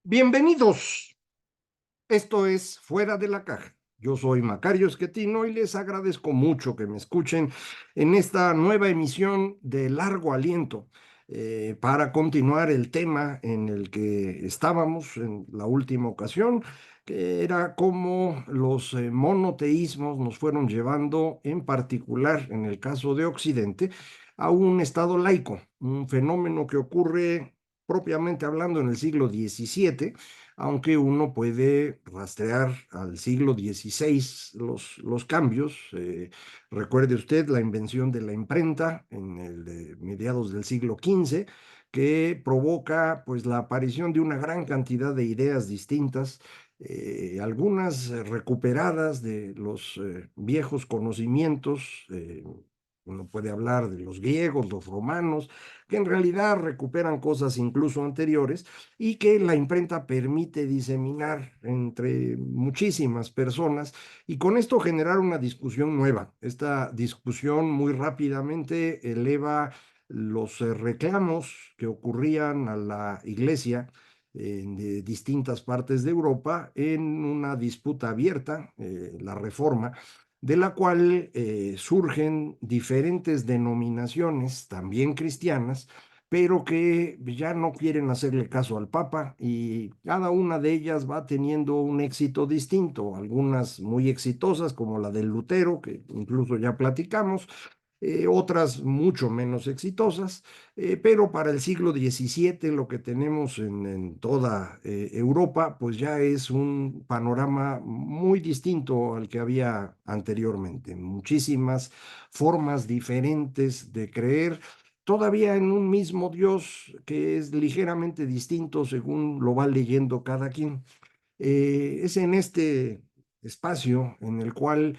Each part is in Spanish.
Bienvenidos. Esto es Fuera de la Caja. Yo soy Macario Esquetino y les agradezco mucho que me escuchen en esta nueva emisión de Largo Aliento para continuar el tema en el que estábamos en la última ocasión, que era cómo los monoteísmos nos fueron llevando, en particular en el caso de Occidente, a un estado laico, un fenómeno que ocurre propiamente hablando en el siglo XVII, aunque uno puede rastrear al siglo XVI los cambios. Recuerde usted la invención de la imprenta en el mediados del siglo XV, que provoca pues la aparición de una gran cantidad de ideas distintas, algunas recuperadas de los viejos conocimientos. Uno puede hablar de los griegos, los romanos, que en realidad recuperan cosas incluso anteriores y que la imprenta permite diseminar entre muchísimas personas y con esto generar una discusión nueva. Esta discusión muy rápidamente eleva los reclamos que ocurrían a la iglesia en de distintas partes de Europa en una disputa abierta, la Reforma, de la cual surgen diferentes denominaciones, también cristianas, pero que ya no quieren hacerle caso al Papa y cada una de ellas va teniendo un éxito distinto, algunas muy exitosas como la del Lutero, que incluso ya platicamos, otras mucho menos exitosas, pero para el siglo XVII lo que tenemos en toda Europa, pues ya es un panorama muy distinto al que había anteriormente. Muchísimas formas diferentes de creer, todavía en un mismo Dios que es ligeramente distinto según lo va leyendo cada quien. Es en este espacio en el cual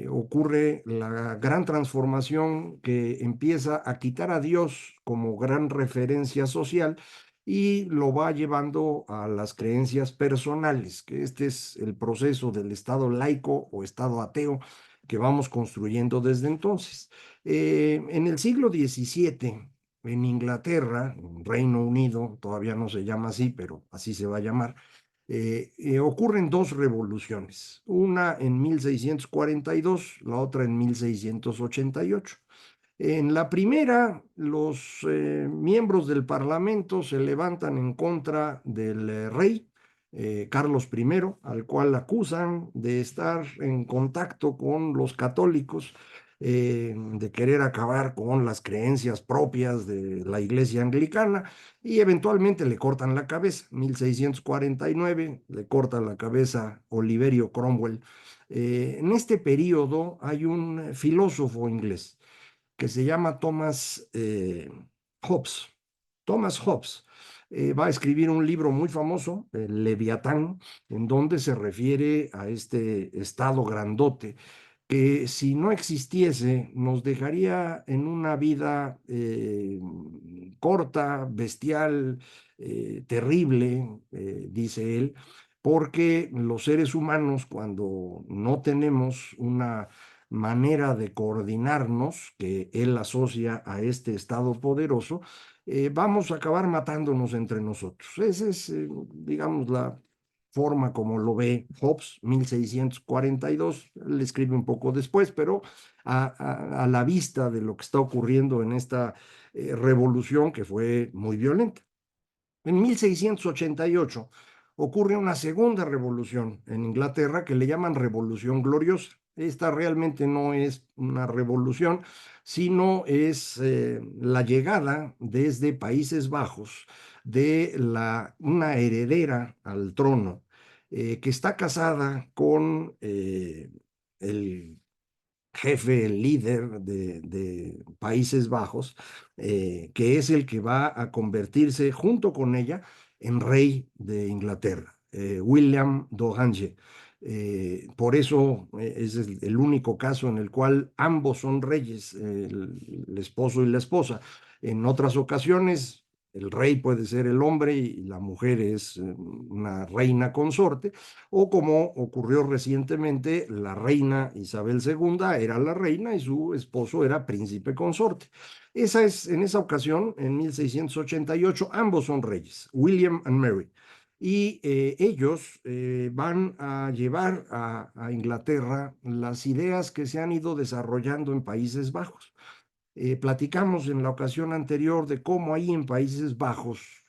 ocurre la gran transformación que empieza a quitar a Dios como gran referencia social y lo va llevando a las creencias personales, que este es el proceso del Estado laico o Estado ateo que vamos construyendo desde entonces. En el siglo XVII, en Inglaterra, en Reino Unido, todavía no se llama así, pero así se va a llamar, ocurren dos revoluciones, una en 1642, la otra en 1688. En la primera, los miembros del Parlamento se levantan en contra del rey Carlos I, al cual acusan de estar en contacto con los católicos, de querer acabar con las creencias propias de la Iglesia anglicana y eventualmente le cortan la cabeza. 1649 le corta la cabeza Oliverio Cromwell. En este periodo hay un filósofo inglés que se llama Hobbes. Thomas Hobbes va a escribir un libro muy famoso, el Leviatán, en donde se refiere a este estado grandote que si no existiese nos dejaría en una vida corta, bestial, terrible, dice él, porque los seres humanos cuando no tenemos una manera de coordinarnos que él asocia a este estado poderoso, vamos a acabar matándonos entre nosotros. Esa es, digamos, la forma como lo ve Hobbes, 1642, él escribe un poco después, pero a la vista de lo que está ocurriendo en esta revolución que fue muy violenta. En 1688 ocurre una segunda revolución en Inglaterra que le llaman Revolución Gloriosa. Esta realmente no es una revolución, sino es la llegada desde Países Bajos de una heredera al trono que está casada con el jefe, el líder de Países Bajos, que es el que va a convertirse junto con ella en rey de Inglaterra, William d'Orange. Por eso es el único caso en el cual ambos son reyes, el esposo y la esposa. En otras ocasiones, el rey puede ser el hombre y la mujer es una reina consorte, o como ocurrió recientemente, la reina Isabel II era la reina y su esposo era príncipe consorte. En esa ocasión, en 1688, ambos son reyes, William and Mary. y ellos van a llevar a Inglaterra las ideas que se han ido desarrollando en Países Bajos. Platicamos en la ocasión anterior de cómo ahí en Países Bajos,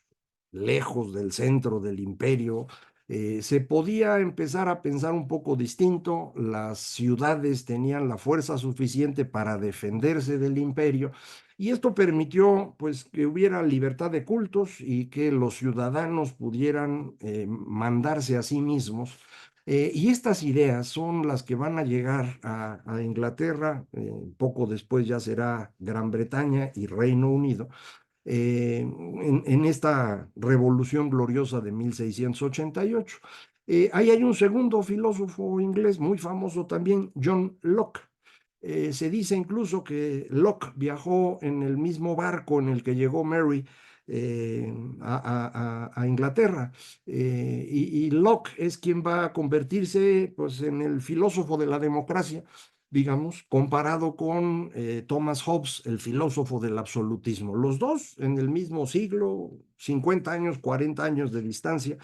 lejos del centro del imperio, se podía empezar a pensar un poco distinto, las ciudades tenían la fuerza suficiente para defenderse del imperio y esto permitió pues que hubiera libertad de cultos y que los ciudadanos pudieran mandarse a sí mismos. Y estas ideas son las que van a llegar a Inglaterra, poco después ya será Gran Bretaña y Reino Unido, en esta revolución gloriosa de 1688. Ahí hay un segundo filósofo inglés muy famoso también, John Locke. Se dice incluso que Locke viajó en el mismo barco en el que llegó Mary a Inglaterra. Y Locke es quien va a convertirse pues, en el filósofo de la democracia, digamos, comparado con Thomas Hobbes, el filósofo del absolutismo. Los dos en el mismo siglo, 50 años, 40 años de distancia,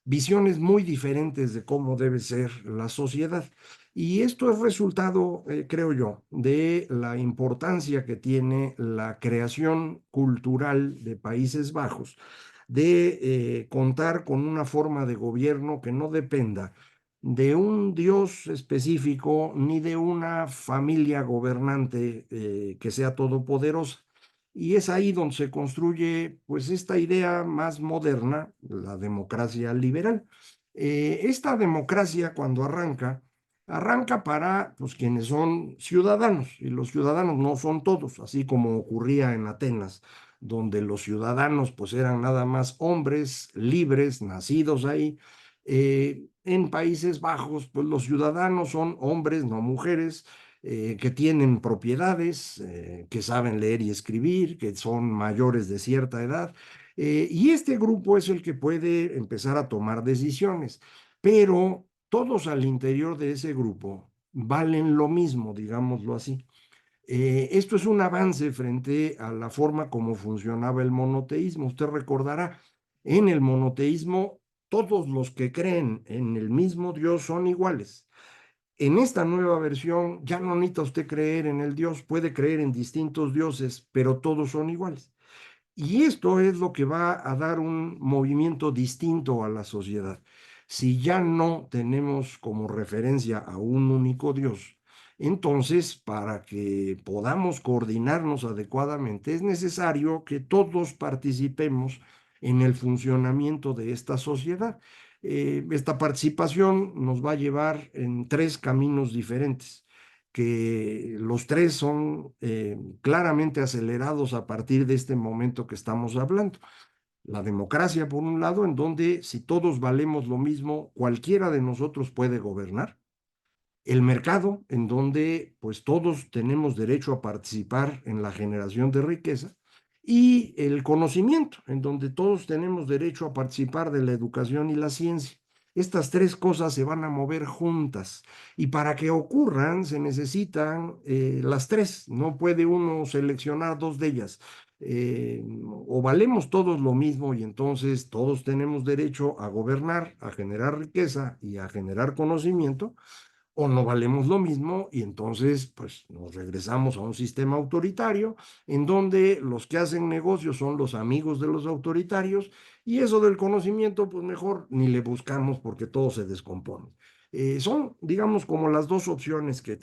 visiones muy diferentes de cómo debe ser la sociedad. Y esto es resultado, creo yo, de la importancia que tiene la creación cultural de Países Bajos, de contar con una forma de gobierno que no dependa de un dios específico ni de una familia gobernante que sea todopoderosa. Y es ahí donde se construye pues esta idea más moderna, la democracia liberal. Esta democracia cuando arranca para pues, quienes son ciudadanos, y los ciudadanos no son todos, así como ocurría en Atenas, donde los ciudadanos pues eran nada más hombres libres, nacidos ahí. En Países Bajos, pues los ciudadanos son hombres, no mujeres, que tienen propiedades, que saben leer y escribir, que son mayores de cierta edad. Y este grupo es el que puede empezar a tomar decisiones, pero todos al interior de ese grupo valen lo mismo, digámoslo así. Esto es un avance frente a la forma como funcionaba el monoteísmo. Usted recordará, en el monoteísmo todos los que creen en el mismo Dios son iguales. En esta nueva versión ya no necesita usted creer en el Dios, puede creer en distintos dioses, pero todos son iguales. Y esto es lo que va a dar un movimiento distinto a la sociedad. Si ya no tenemos como referencia a un único Dios, entonces para que podamos coordinarnos adecuadamente es necesario que todos participemos en el funcionamiento de esta sociedad. Esta participación nos va a llevar en tres caminos diferentes que los tres son claramente acelerados a partir de este momento que estamos hablando. La democracia, por un lado, en donde si todos valemos lo mismo, cualquiera de nosotros puede gobernar. El mercado, en donde pues todos tenemos derecho a participar en la generación de riqueza. Y el conocimiento, en donde todos tenemos derecho a participar de la educación y la ciencia. Estas tres cosas se van a mover juntas y para que ocurran se necesitan las tres. No puede uno seleccionar dos de ellas. O valemos todos lo mismo y entonces todos tenemos derecho a gobernar, a generar riqueza y a generar conocimiento, o no valemos lo mismo y entonces pues nos regresamos a un sistema autoritario en donde los que hacen negocios son los amigos de los autoritarios y eso del conocimiento pues mejor ni le buscamos porque todo se descompone. Son, digamos, como las dos opciones que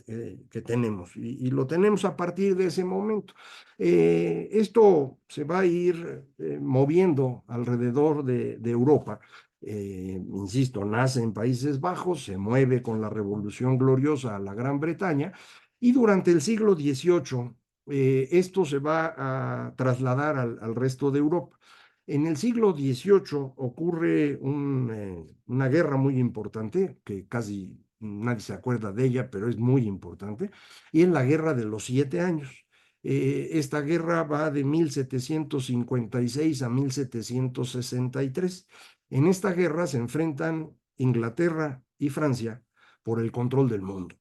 tenemos y lo tenemos a partir de ese momento. Esto se va a ir moviendo alrededor de Europa. Insisto, nace en Países Bajos, se mueve con la Revolución Gloriosa a la Gran Bretaña y durante el siglo XVIII esto se va a trasladar al resto de Europa. En el siglo XVIII ocurre una guerra muy importante, que casi nadie se acuerda de ella, pero es muy importante, y es la Guerra de los Siete Años. Esta guerra va de 1756 a 1763. En esta guerra se enfrentan Inglaterra y Francia por el control del mundo.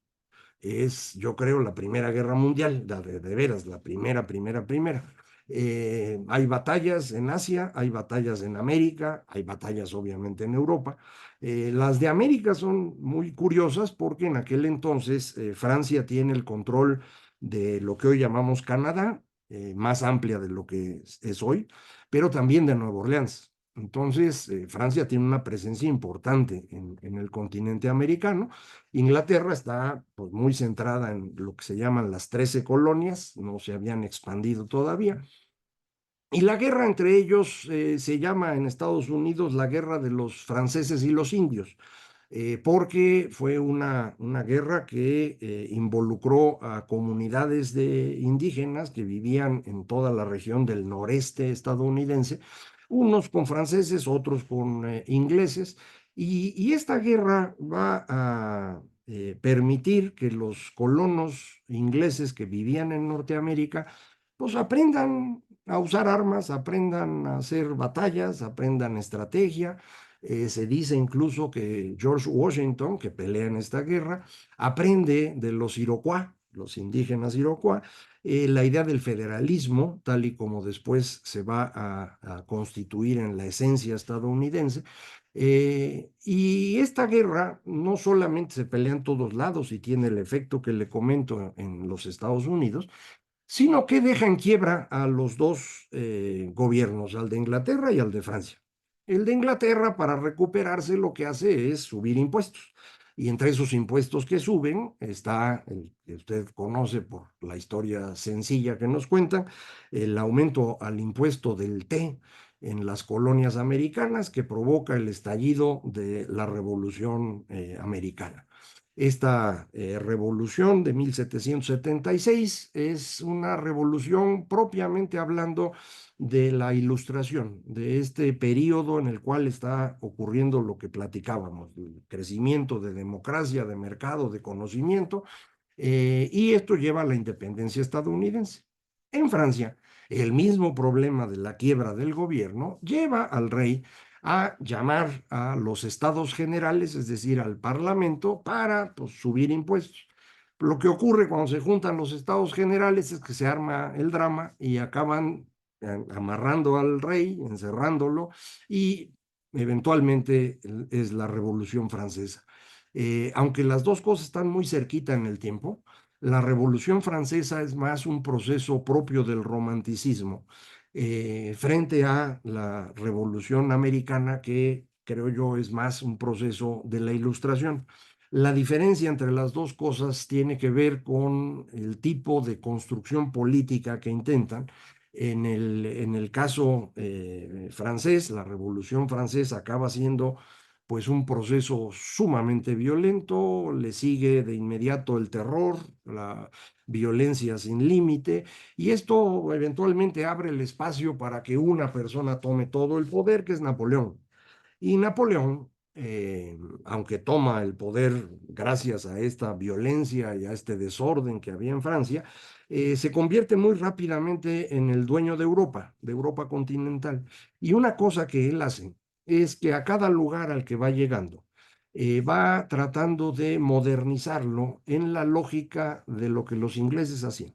Es, yo creo, la Primera Guerra Mundial, de veras, la primera. Hay batallas en Asia, hay batallas en América, hay batallas obviamente en Europa. Las de América son muy curiosas porque en aquel entonces Francia tiene el control de lo que hoy llamamos Canadá, más amplia de lo que es hoy, pero también de Nueva Orleans. Entonces, Francia tiene una presencia importante en el continente americano. Inglaterra está pues, muy centrada en lo que se llaman las 13 colonias, no se habían expandido todavía. Y la guerra entre ellos se llama en Estados Unidos la guerra de los franceses y los indios, porque fue una guerra que involucró a comunidades de indígenas que vivían en toda la región del noreste estadounidense, unos con franceses, otros con ingleses, y esta guerra va a permitir que los colonos ingleses que vivían en Norteamérica, pues aprendan a usar armas, aprendan a hacer batallas, aprendan estrategia. Se dice incluso que George Washington, que pelea en esta guerra, aprende de los Iroquois, los indígenas Iroquois, la idea del federalismo, tal y como después se va a constituir en la esencia estadounidense. Y esta guerra no solamente se pelea en todos lados y tiene el efecto que le comento en los Estados Unidos, sino que deja en quiebra a los dos gobiernos, al de Inglaterra y al de Francia. El de Inglaterra, para recuperarse, lo que hace es subir impuestos. Y entre esos impuestos que suben está el que usted conoce por la historia sencilla que nos cuentan, el aumento al impuesto del té en las colonias americanas que provoca el estallido de la Revolución Americana. Esta revolución de 1776 es una revolución propiamente hablando de la Ilustración, de este periodo en el cual está ocurriendo lo que platicábamos, el crecimiento de democracia, de mercado, de conocimiento, y esto lleva a la independencia estadounidense. En Francia, el mismo problema de la quiebra del gobierno lleva al rey a llamar a los estados generales, es decir, al parlamento, para pues, subir impuestos. Lo que ocurre cuando se juntan los estados generales es que se arma el drama y acaban amarrando al rey, encerrándolo, y eventualmente es la Revolución Francesa. Aunque las dos cosas están muy cerquita en el tiempo, la Revolución Francesa es más un proceso propio del romanticismo frente a la Revolución Americana, que creo yo es más un proceso de la Ilustración. La diferencia entre las dos cosas tiene que ver con el tipo de construcción política que intentan. En el caso francés, la Revolución Francesa acaba siendo pues un proceso sumamente violento, le sigue de inmediato el terror, la violencia sin límite, y esto eventualmente abre el espacio para que una persona tome todo el poder, que es Napoleón. Y Napoleón, aunque toma el poder gracias a esta violencia y a este desorden que había en Francia, se convierte muy rápidamente en el dueño de Europa continental. Y una cosa que él hace es que a cada lugar al que va llegando, va tratando de modernizarlo en la lógica de lo que los ingleses hacían.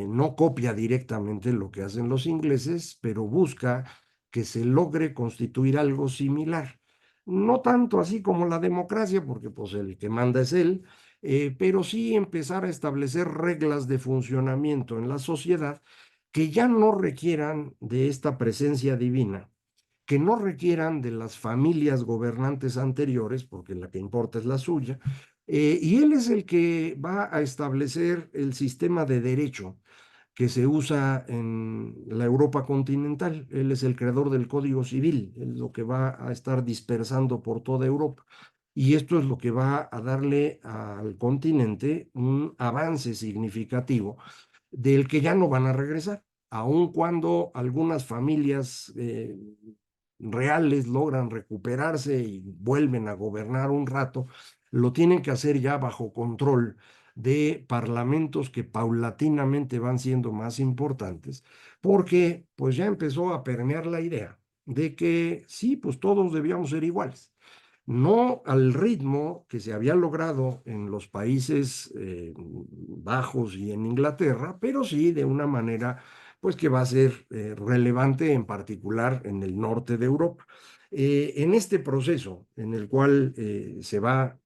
No copia directamente lo que hacen los ingleses, pero busca que se logre constituir algo similar. No tanto así como la democracia, porque pues el que manda es él, pero sí empezar a establecer reglas de funcionamiento en la sociedad que ya no requieran de esta presencia divina, que no requieran de las familias gobernantes anteriores, porque la que importa es la suya, y él es el que va a establecer el sistema de derecho que se usa en la Europa continental. Él es el creador del Código Civil, es lo que va a estar dispersando por toda Europa. Y esto es lo que va a darle al continente un avance significativo del que ya no van a regresar, aun cuando algunas familias reales logran recuperarse y vuelven a gobernar un rato, lo tienen que hacer ya bajo control de parlamentos que paulatinamente van siendo más importantes, porque pues ya empezó a permear la idea de que sí, pues todos debíamos ser iguales. No al ritmo que se había logrado en los Países Bajos y en Inglaterra, pero sí de una manera pues que va a ser relevante en particular en el norte de Europa. En este proceso en el cual se va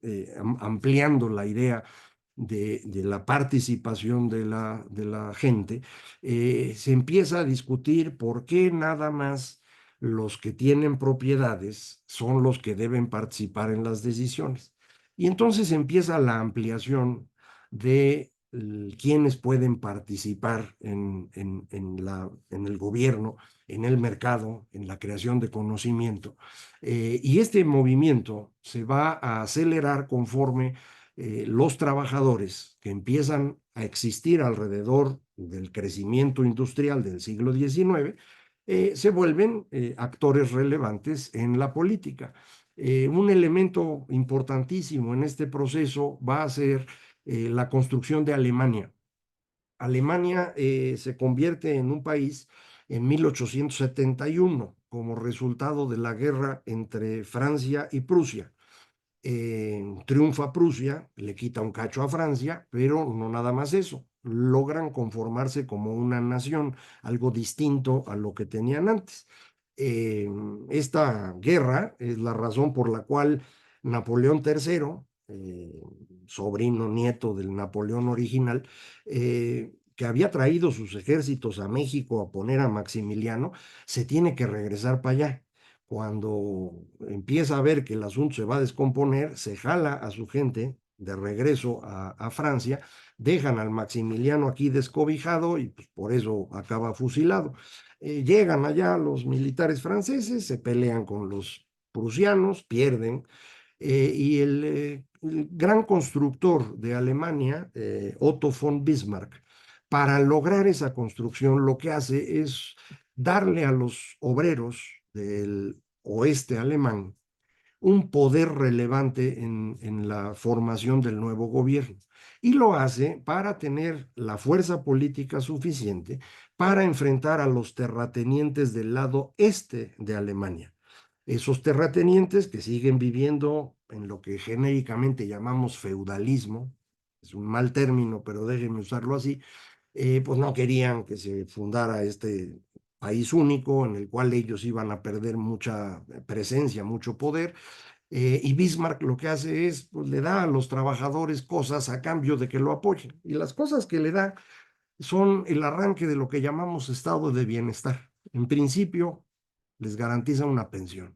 ampliando la idea de la participación de la gente, se empieza a discutir por qué nada más los que tienen propiedades son los que deben participar en las decisiones. Y entonces empieza la ampliación de quienes pueden participar en el gobierno, en el mercado, en la creación de conocimiento. Y este movimiento se va a acelerar conforme los trabajadores que empiezan a existir alrededor del crecimiento industrial del siglo XIX se vuelven actores relevantes en la política. Un elemento importantísimo en este proceso va a ser la construcción de Alemania. Alemania se convierte en un país en 1871 como resultado de la guerra entre Francia y Prusia. Triunfa Prusia, le quita un cacho a Francia, pero no nada más eso. Logran conformarse como una nación, algo distinto a lo que tenían antes. Eh, Esta guerra es la razón por la cual Napoleón III, sobrino nieto del Napoleón original, que había traído sus ejércitos a México a poner a Maximiliano, se tiene que regresar para allá. Cuando empieza a ver que el asunto se va a descomponer, se jala a su gente de regreso a Francia, dejan al Maximiliano aquí descobijado y pues, por eso acaba fusilado. Llegan allá los militares franceses, se pelean con los prusianos, pierden, y el gran constructor de Alemania, Otto von Bismarck, para lograr esa construcción lo que hace es darle a los obreros del oeste alemán un poder relevante en la formación del nuevo gobierno. Y lo hace para tener la fuerza política suficiente para enfrentar a los terratenientes del lado este de Alemania. Esos terratenientes que siguen viviendo en lo que genéricamente llamamos feudalismo, es un mal término, pero déjenme usarlo así, pues no querían que se fundara este país único en el cual ellos iban a perder mucha presencia, mucho poder. Y Bismarck lo que hace es, pues le da a los trabajadores cosas a cambio de que lo apoyen. Y las cosas que le da son el arranque de lo que llamamos estado de bienestar. En principio, les garantiza una pensión.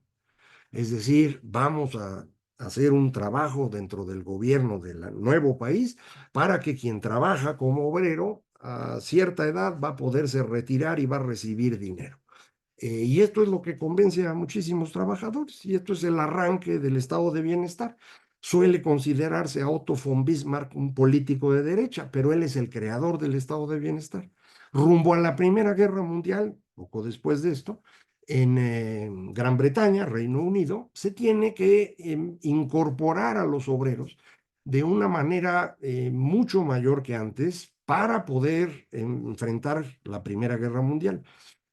Es decir, vamos a hacer un trabajo dentro del gobierno del nuevo país para que quien trabaja como obrero a cierta edad va a poderse retirar y va a recibir dinero. Y esto es lo que convence a muchísimos trabajadores y esto es el arranque del estado de bienestar. Suele considerarse a Otto von Bismarck un político de derecha, pero él es el creador del estado de bienestar. Rumbo a la Primera Guerra Mundial, poco después de esto, en Gran Bretaña, Reino Unido, se tiene que incorporar a los obreros de una manera mucho mayor que antes para poder enfrentar la Primera Guerra Mundial.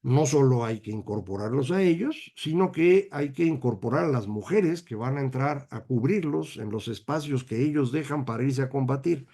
No solo hay que incorporarlos a ellos, sino que hay que incorporar a las mujeres que van a entrar a cubrirlos en los espacios que ellos dejan para irse a combatir.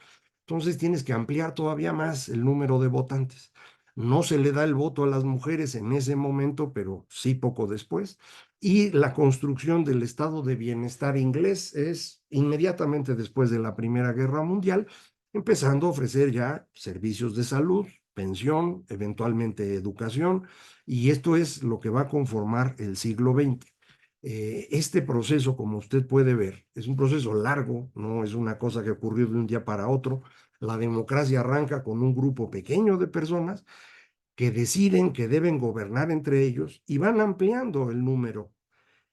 Entonces tienes que ampliar todavía más el número de votantes. No se le da el voto a las mujeres en ese momento, pero sí poco después. Y la construcción del estado de bienestar inglés es inmediatamente después de la Primera Guerra Mundial, empezando a ofrecer ya servicios de salud, pensión, eventualmente educación, y esto es lo que va a conformar el siglo XX. Este proceso, como usted puede ver, es un proceso largo, no es una cosa que ocurrió de un día para otro. La democracia arranca con un grupo pequeño de personas que deciden que deben gobernar entre ellos y van ampliando el número.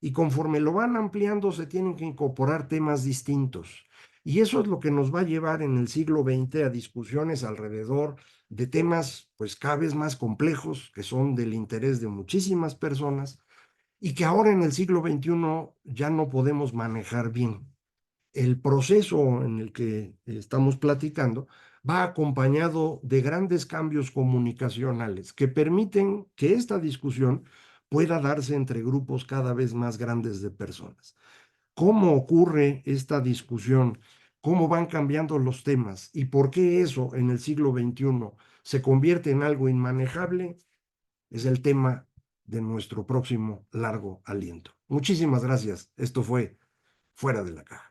Y conforme lo van ampliando, se tienen que incorporar temas distintos. Y eso es lo que nos va a llevar en el siglo XX a discusiones alrededor de temas, pues cada vez más complejos, que son del interés de muchísimas personas y que ahora en el siglo XXI ya no podemos manejar bien. El proceso en el que estamos platicando va acompañado de grandes cambios comunicacionales que permiten que esta discusión pueda darse entre grupos cada vez más grandes de personas. ¿Cómo ocurre esta discusión? ¿Cómo van cambiando los temas? ¿Y por qué eso en el siglo XXI se convierte en algo inmanejable, es el tema de nuestro próximo largo aliento. Muchísimas gracias. Esto fue Fuera de la Caja.